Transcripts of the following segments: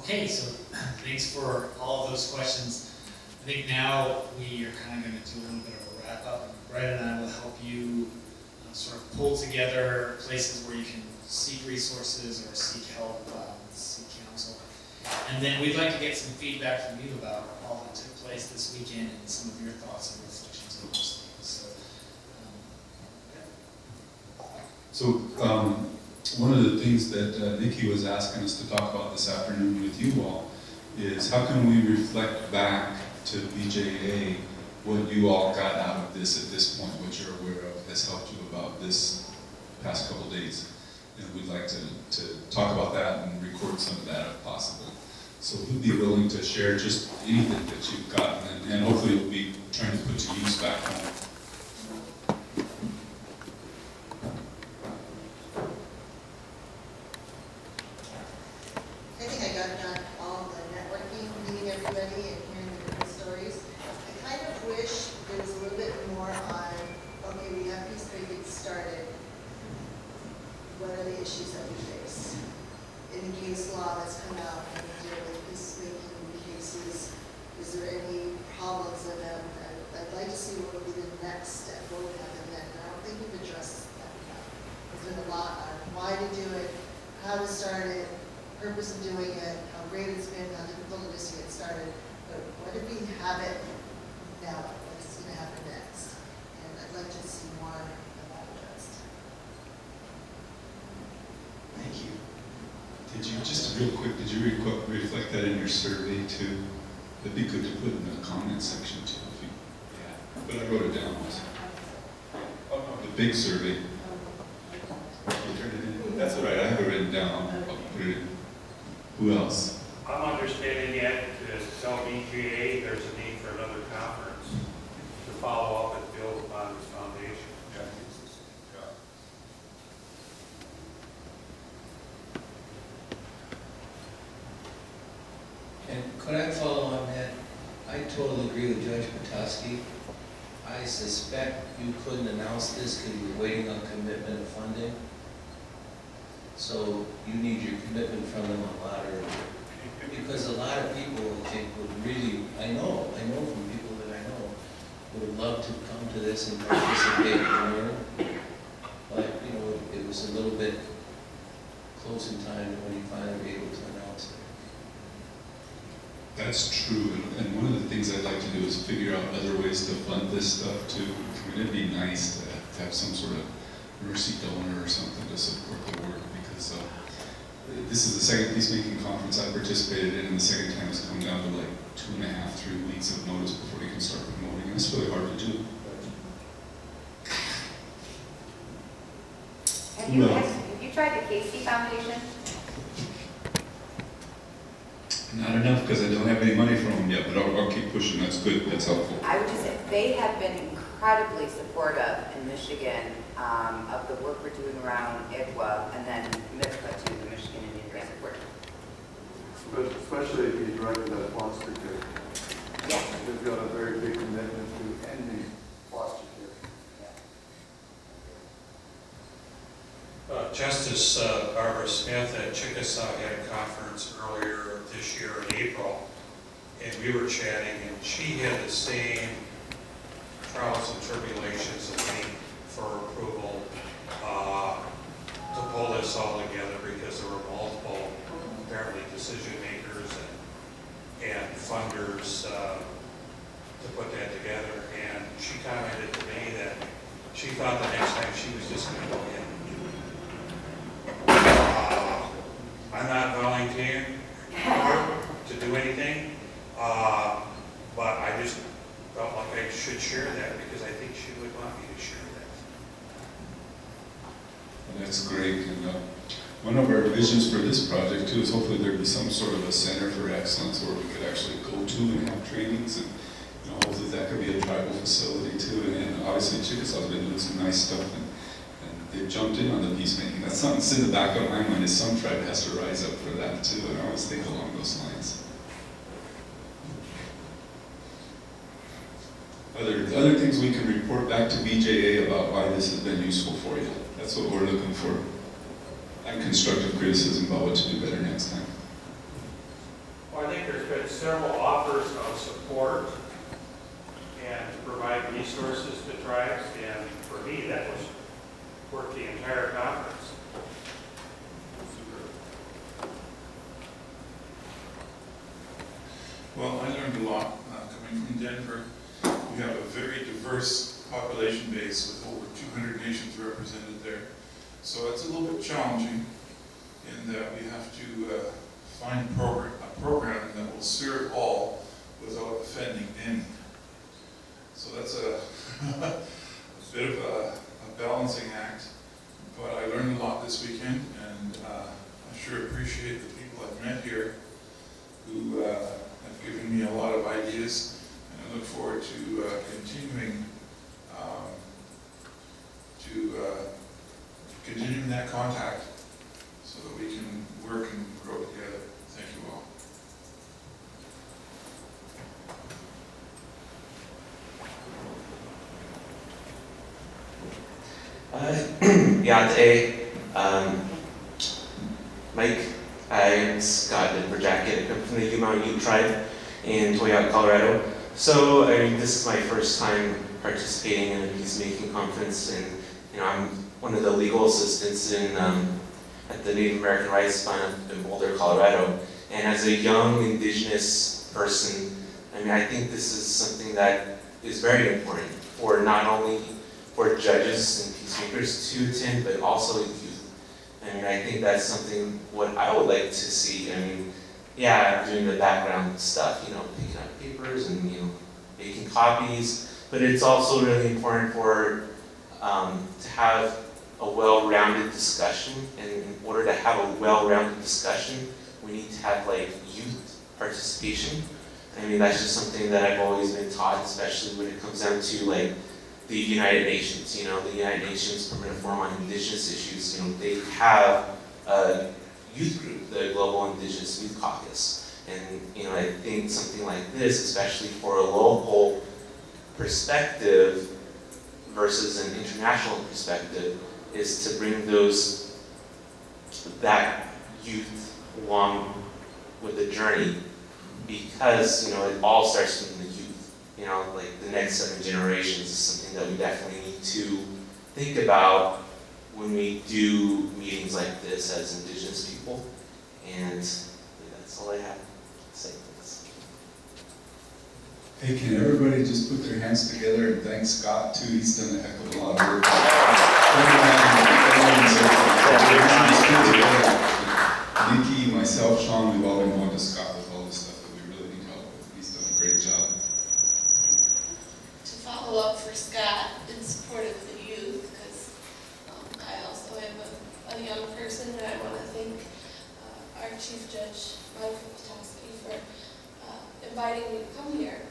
Okay, so thanks for all of those questions. I think now we are kind of going to do a little bit of a wrap up. Brett and I will help you sort of pull together places where you can seek resources or seek help, seek counsel. And then we'd like to get some feedback from you about all that took place this weekend and some of your thoughts and reflections on those things. So one of the things that Nikki was asking us to talk about this afternoon with you all is how can we reflect back to BJA what you all got out of this at this point, what you're aware of has helped you about this past couple days. And we'd like to talk about that and record some of that if possible. So who'd be willing to share just anything that you've gotten, and hopefully we'll be trying to put to use back home. I think I got done all the networking, meeting everybody and hearing the different stories. I kind of wish there was a little bit more on, okay, we have peacemaking started. What are the issues that we face? In the case law that's come out and we deal with peacemaking cases, is there any problems in them? I'd like to see what would be the next step, what would happen then. And I don't think we've addressed that enough. There's been a lot on why to do it, how to start it, purpose of doing it, how great it's been, how difficult it is to get started. But what if we have it now? What's going to happen next? And I'd like to see more of that addressed. Thank you. Did you, just real quick, did you reflect that in your survey too? That'd be good to put in the comment section too. If you, yeah, but I wrote it down. Oh, no, the big survey. You turned it in? That's all right, I have it written down. I'll put it in. Who else? I'm understanding yet to tell BGA there's a need for another conference to follow up and build upon this foundation. Yeah. And could I follow on that? I totally agree with Judge Petoskey. I suspect you couldn't announce this because you're waiting on commitment of funding. So you need your commitment from them a lot earlier. Because a lot of people, I think, would really, I know from people that I know, would love to come to this and participate and learn. But, you know, it was a little bit close in time when you finally be able to announce it. That's true, and one of the things I'd like to do is figure out other ways to fund this stuff too. I mean, it'd be nice to have some sort of mercy donor or something to support the work, because this is the second peacemaking conference I participated in, and the second time it's come down to like 2.5, 3 weeks of notice before you can start promoting, and it's really hard to do. Have you tried the Casey Foundation? Not enough, because I don't have any money from them yet, but I'll keep pushing. That's good, that's helpful. I would just say, they have been incredibly supportive in Michigan of the work we're doing around IGWA and then MIPCA too, the Michigan Indian Grant Work. Especially if you direct that foster care. Yes. They've got a very big commitment to ending foster care. Justice Barbara Smith at Chickasaw had a conference earlier this year in April, and we were chatting, and she had the same trials and tribulations of me for approval to pull this all together, because there were multiple, apparently, decision makers and funders to put that together. And she commented to me that she thought the next time she was just going to go in. I'm not volunteering to do anything, but I just felt like I should share that because I think she would want me to share that. Well, that's great. And one of our visions for this project too is hopefully there'd be some sort of a center for excellence where we could actually go to and have trainings, and you know, hopefully that could be a tribal facility too. And obviously Chickasaw's been doing some nice stuff, and they've jumped in on the peacemaking. That's something that's in the back of my mind, is some tribe has to rise up for that too, and I always think along those lines. Other things we can report back to BJA about why this has been useful for you. That's what we're looking for. And constructive criticism about what to do better next time. Well, I think there's been several offers of support and to provide resources to tribes, and for me, that was worth the entire conference. Well, I learned a lot coming from Denver. We have a very diverse population base with over 200 nations represented there. So it's a little bit challenging in that we have to find a program that will serve all without offending any. So that's a, a bit of a balancing act. But I learned a lot this weekend, and I sure appreciate the people I've met here who have given me a lot of ideas, and I look forward to continuing that contact so that we can work and grow together. Thank you all. Yate, Mike, I'm Scott Denver Jacket. I come from the Yuma Ute tribe in Toyoak, Colorado. So, I mean, this is my first time participating in a peacemaking conference, and I'm one of the legal assistants in at the Native American Rights Fund in Boulder, Colorado. And as a young Indigenous person, I mean, I think this is something that is very important for not only for judges and peacemakers to attend, but also youth. I mean, I think that's something what I would like to see. I mean, yeah, doing the background stuff, picking up papers and, making copies, but it's also really important for to have a well-rounded discussion, and in order to have a well-rounded discussion, we need to have youth participation. I mean, that's just something that I've always been taught, especially when it comes down to the United Nations. The United Nations Permanent Forum on Indigenous Issues, they have a youth group, the Global Indigenous Youth Caucus. And, I think something like this, especially for a local perspective versus an international perspective, is to bring that youth along with the journey, because, it all starts with the youth. The next 7 generations is something that we definitely need to think about when we do meetings like this as Indigenous people. And that's all I have to say. Thanks. Hey, can everybody just put their hands together and thank Scott too? He's done a heck of a lot of work. Nikki, myself, Sean, we've all been going to Scott with all the stuff that we really need help with. He's done a great job. To follow up for Scott in support of the youth, because I also am a young person, and I want to thank our Chief Judge, Michael Petoskey, for inviting me to come here.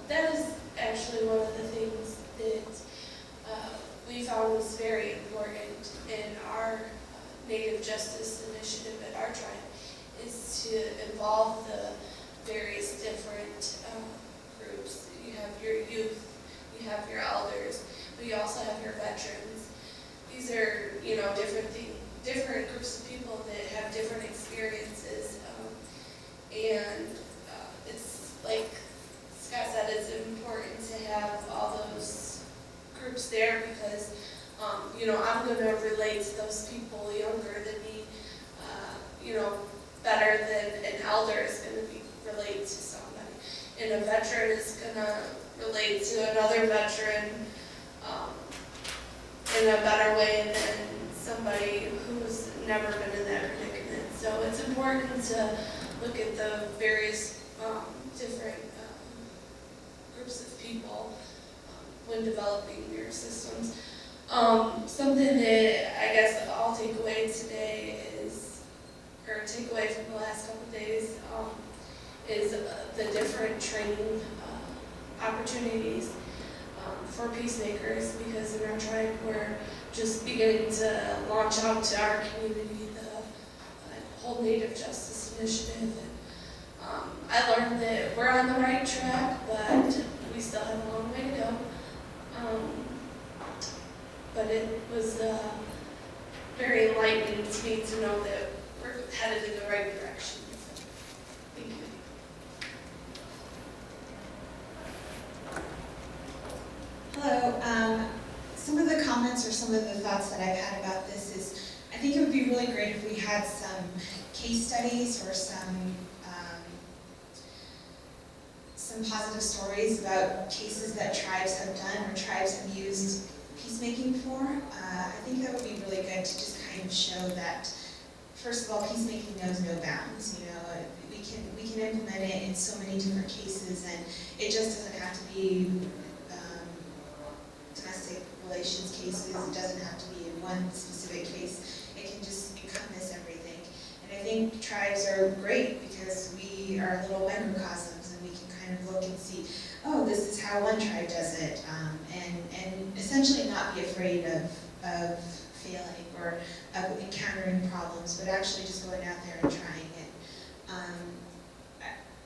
That is actually one of the things that we found was very important in our Native Justice Initiative at our tribe, is to involve the various different groups. You have your youth, you have your elders, but you also have your veterans. These are, different groups of people that have different experiences, and it's like Scott said, it's important to have all those groups there because, I'm going to relate to those people younger than me, better than an elder is going to relate to somebody. And a veteran is going to relate to another veteran in a better way than somebody who's never been in that predicament. So it's important to look at the various different groups of people when developing your systems. Something that I guess I'll take away today take away from the last couple of days is the different training opportunities for peacemakers, because in our tribe we're just beginning to launch out to our community the whole Native Justice Initiative. And, I learned that we're on the right track, but we still have a long way to go. But it was very enlightening to me to know that we're headed in the right direction. some of the thoughts that I've had about this is, I think it would be really great if we had some case studies or some positive stories about cases that tribes have done or tribes have used peacemaking for. I think that would be really good to just kind of show that, first of all, peacemaking knows no bounds. You know, we can implement it in so many different cases, and it just doesn't have to be domestic relations cases. It doesn't have to be in one specific case. It can just encompass everything. And I think tribes are great because we are little microcosms, and we can kind of look and see, oh, this is how one tribe does it, and essentially not be afraid of failing or of encountering problems, but actually just going out there and trying it.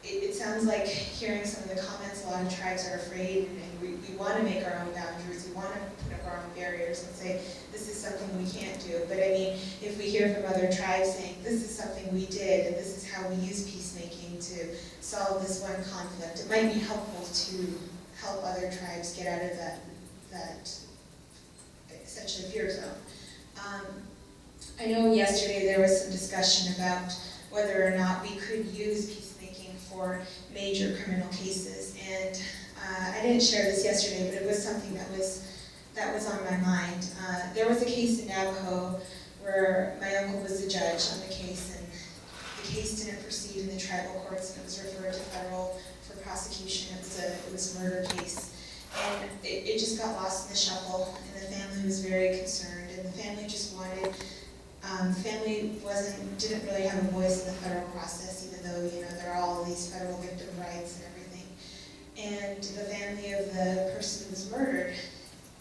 It sounds like, hearing some of the comments, a lot of tribes are afraid, and we want to make our own boundaries, we want to put up our own barriers and say, this is something we can't do. But I mean, if we hear from other tribes saying, this is something we did, and this is how we use peacemaking to solve this one conflict, it might be helpful to help other tribes get out of that essentially fear zone. I know yesterday there was some discussion about whether or not we could use peacemaking for major criminal cases, and I didn't share this yesterday, but it was something that was on my mind. There was a case in Navajo where my uncle was the judge on the case, and the case didn't proceed in the tribal courts, and it was referred to federal for prosecution. It was a murder case, and it just got lost in the shuffle, and the family was very concerned, and the family just wanted. The family didn't really have a voice in the federal process, even though, you know, there are all these federal victim rights and everything. And the family of the person who was murdered,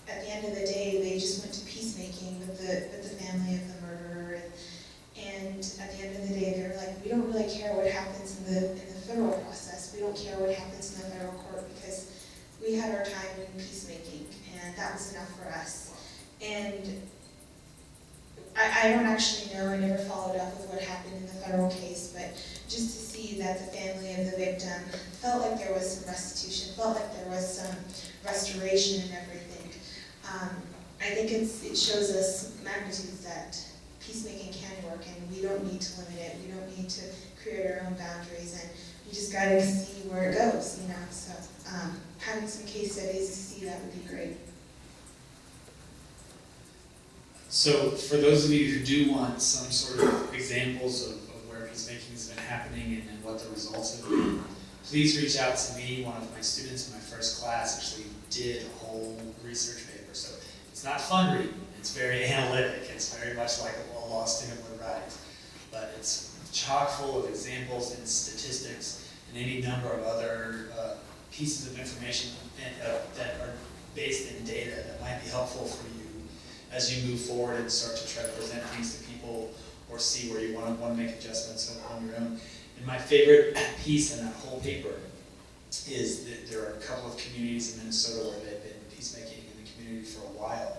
at the end of the day, they just went to peacemaking with the family of the murderer. And at the end of the day, they were like, we don't really care what happens in the federal process. We don't care what happens in the federal court, because we had our time in peacemaking, and that was enough for us. And I don't actually know, I never followed up with what happened in the federal case, but just to see that the family of the victim felt like there was some restitution, felt like there was some restoration and everything. I think it shows us magnitudes that peacemaking can work, and we don't need to limit it, we don't need to create our own boundaries, and we just gotta see where it goes, you know. So having some case studies to see that would be great. So for those of you who do want some sort of examples of where peacemaking has been happening and what the results have been, please reach out to me. One of my students in my first class actually did a whole research paper. So it's not fun reading, it's very analytic, it's very much like a Lost in Wood Rise, but it's chock full of examples and statistics and any number of other pieces of information that are based in data that might be helpful for you as you move forward and start to try to present things to people or see where you want to make adjustments on your own. And my favorite piece in that whole paper is that there are a couple of communities in Minnesota where they've been peacemaking in the community for a while.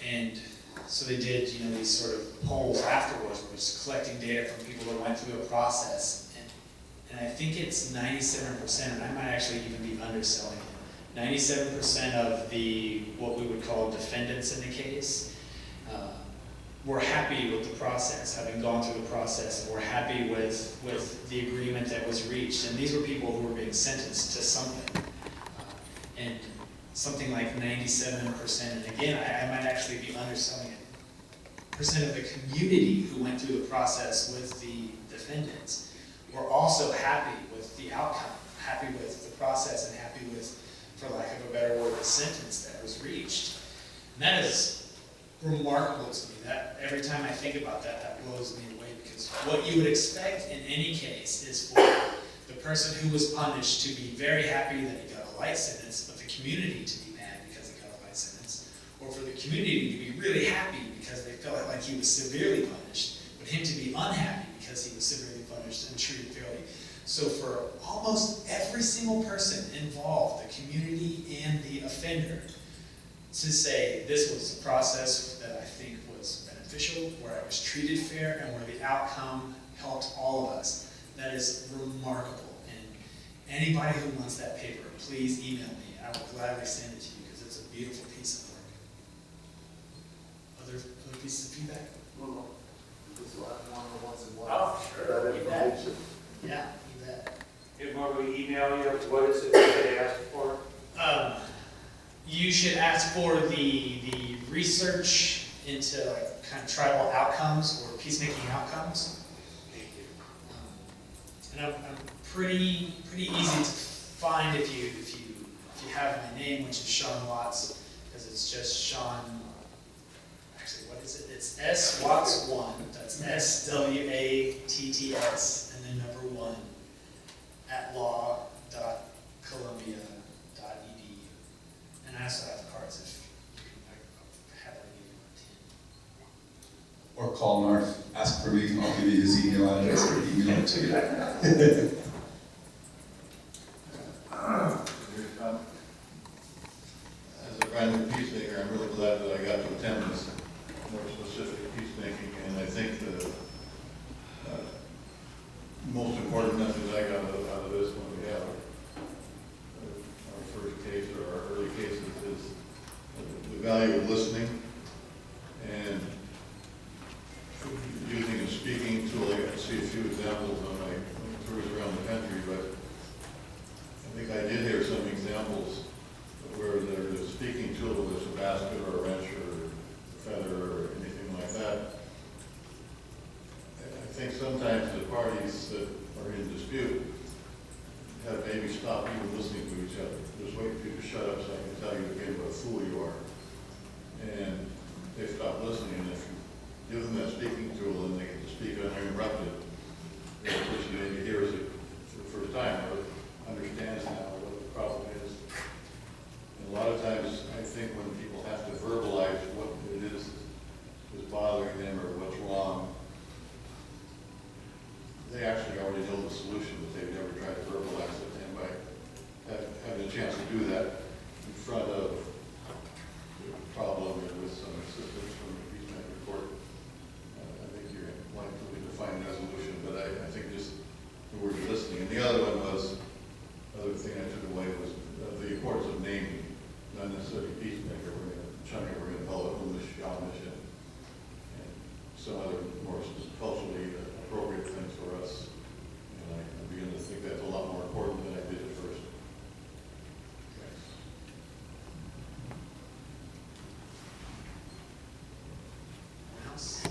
And so they did, you know, these sort of polls afterwards, where just collecting data from people that went through a process. And I think it's 97%, and I might actually even be underselling it. 97% of what we would call defendants in the case were happy with the process, having gone through the process, and were happy with the agreement that was reached. And these were people who were being sentenced to something. And something like 97%, and again, I might actually be underselling it, percent of the community who went through the process with the defendants were also happy with the outcome, happy with the process, and happy with, for lack of a better word, the sentence that was reached. And that is remarkable to me. That every time I think about that, that blows me away, because what you would expect in any case is for the person who was punished to be very happy that he got a light sentence, but the community to be mad because he got a light sentence, or for the community to be really happy because they felt like he was severely punished, but him to be unhappy because he was severely punished and treated fairly. So for almost every single person involved, the community and the offender, to say this was a process that I think was beneficial, where I was treated fair, and where the outcome helped all of us, that is remarkable. And anybody who wants that paper, please email me. I will gladly send it to you, because it's a beautiful piece of work. pieces of feedback? Well, this will have one once in a Oh, while. sure. That You bet. information. Yeah, you bet. And when we email you, what is it that they asked for? You should ask for the research into like kind of tribal outcomes or peacemaking outcomes. Thank you. And I'm pretty easy to find if you have my name, which is Sean Watts, because it's just Sean. Actually, what is it? It's S Watts 1. That's SWATTS and then number 1 at law.columbia.edu. And I also have cards if I happily give you a tin. Or call Narf, ask for me, I'll give you his email address or email it to you. As a brand new peacemaker, I'm really glad that I got to attend this more specific peacemaking, and I think the most important message I got out of this when we have our first case or our early cases is the value of listening and using a speaking tool. I got to see a few examples on my tours around the country, but I think I did hear some examples where there's a speaking tool, whether it's a basket or a wrench or a feather or anything like that. I think sometimes the parties that are in dispute have maybe stopped even listening to each other. Just wait for you to shut up so I can tell you again what a fool you are. And they stop listening, and if you give them that speaking tool and they get to speak uninterrupted, the person maybe hears it for the first time or understands now what the problem is. And a lot of times, I think when people have to verbalize what it is bothering them or what's wrong, they actually already know the solution, but they've never tried to verbalize it. And by having a chance to do that in front of the problem and with some assistance from the peacemaker court, I think you're likely to find a resolution. But I think just the word listening. And the other one was, other thing I took away was the importance of naming, not necessarily peacemaker. We're going to call it Umish, Yamish, and some other more culturally appropriate things for us. And I begin to think that's a lot more important than I did at first. Anyone else?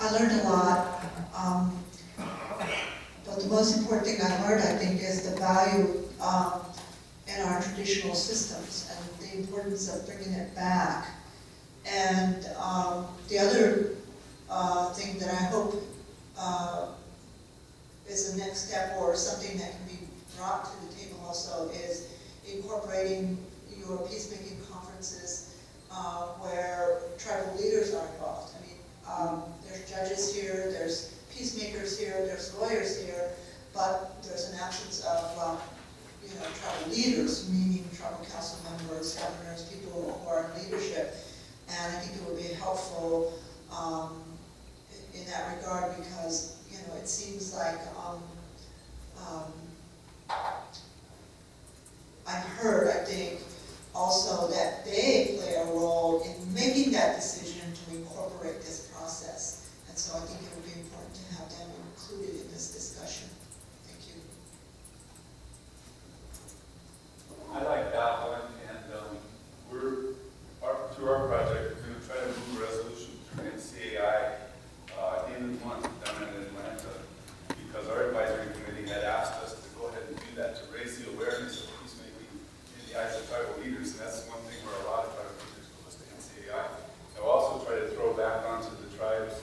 I learned a lot, but the most important thing I learned, I think, is the value in our traditional systems and the importance of bringing it back. And the other thing that I hope is the next step or something that can be brought to the table also is incorporating your peacemaking conferences where tribal leaders are involved. I mean, there's judges here, there's peacemakers here, there's lawyers here, but there's an absence of tribal leaders, meaning tribal council members, governors, people who are in leadership. And I think it would be helpful in that regard because, it seems like I've heard, I think, also that they play a role in making that decision to incorporate this process. And so I think it would be important to have them included in this discussion. Thank you. I like that one, and through our project, we're going to try to move a resolution through NCAI in the month down in Atlanta, because our advisory committee had asked us to go ahead and do that to raise the awareness of peacemaking in the eyes of tribal leaders, and that's one thing where a lot of tribal leaders go to NCAI. I'll also try to throw back onto the tribes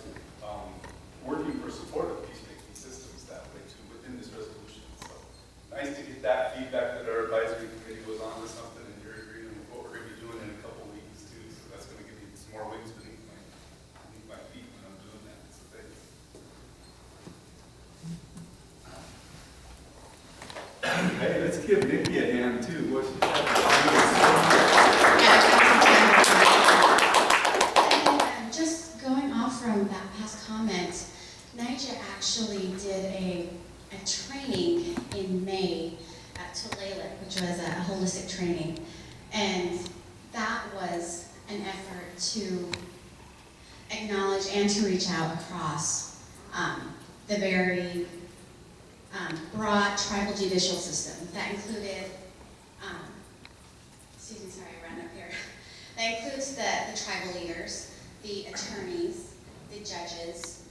working for support of peacemaking systems that way too within this resolution. So nice to get that feedback that our advisory committee was on to something and you're agreeing with what we're going to be doing in a couple weeks too. So that's going to give me some more wings beneath my feet when I'm doing that. So thanks. Hey, let's give Nikki a hand too. What's And just going off from that past comment, NYJA actually did a training in May at Tulalip HALIC, which was a holistic training. And that was an effort to acknowledge and to reach out across the very broad tribal judicial system. That included, excuse me, sorry, I ran up here. That includes the tribal leaders, the attorneys, the judges,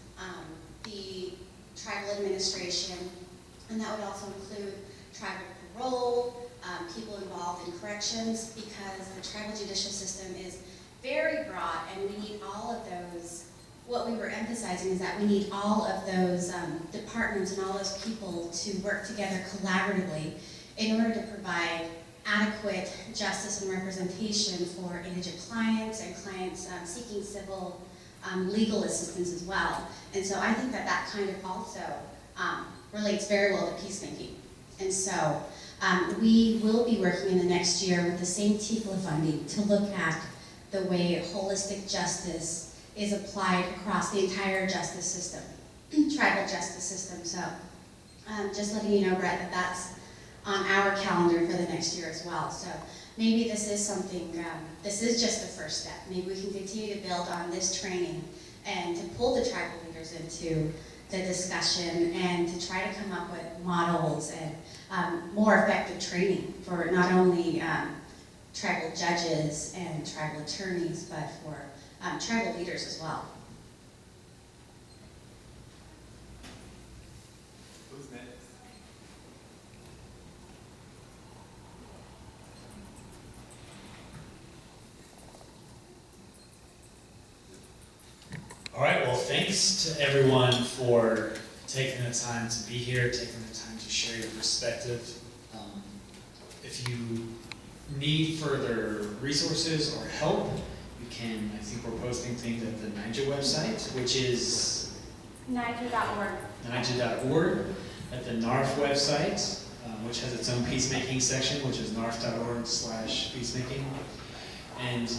the tribal administration, and that would also include tribal parole, people involved in corrections, because the tribal judicial system is very broad, and we need all of those. What we were emphasizing is that we need all of those departments and all those people to work together collaboratively in order to provide adequate justice and representation for indigent clients and clients seeking civil legal assistance as well. And so I think that that kind of also relates very well to peacemaking. And so we will be working in the next year with the same TIFLA funding to look at the way holistic justice is applied across the entire justice system, tribal justice system. So just letting you know, Brett, that that's on our calendar for the next year as well. So maybe this is something, this is just the first step. Maybe we can continue to build on this training and to pull the tribal leaders into the discussion and to try to come up with models and more effective training for not only tribal judges and tribal attorneys, but for tribal leaders as well. Who's next? All right, well, thanks to everyone for taking the time to be here, taking the time to share your perspective. If you need further resources or help, you can, I think we're posting things at the NYJA website, which is NYJA.org. NYJA.org, at the NARF website, which has its own peacemaking section, which is narf.org/peacemaking. And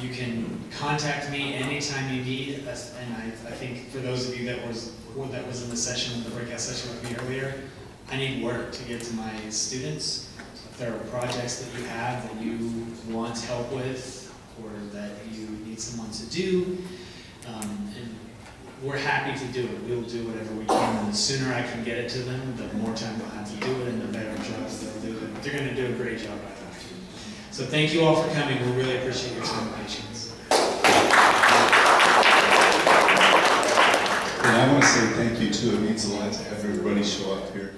you can contact me anytime you need, and I think for those of you that was in the session, the breakout session with me earlier, I need work to give to my students. If there are projects that you have that you want help with, or that you need someone to do, and we're happy to do it. We'll do whatever we can, and the sooner I can get it to them, the more time they'll have to do it, and the better jobs they'll do. They're going to do a great job, I think. So thank you all for coming. We really appreciate your time and patience. And I want to say thank you too. It means a lot to have everybody show up here.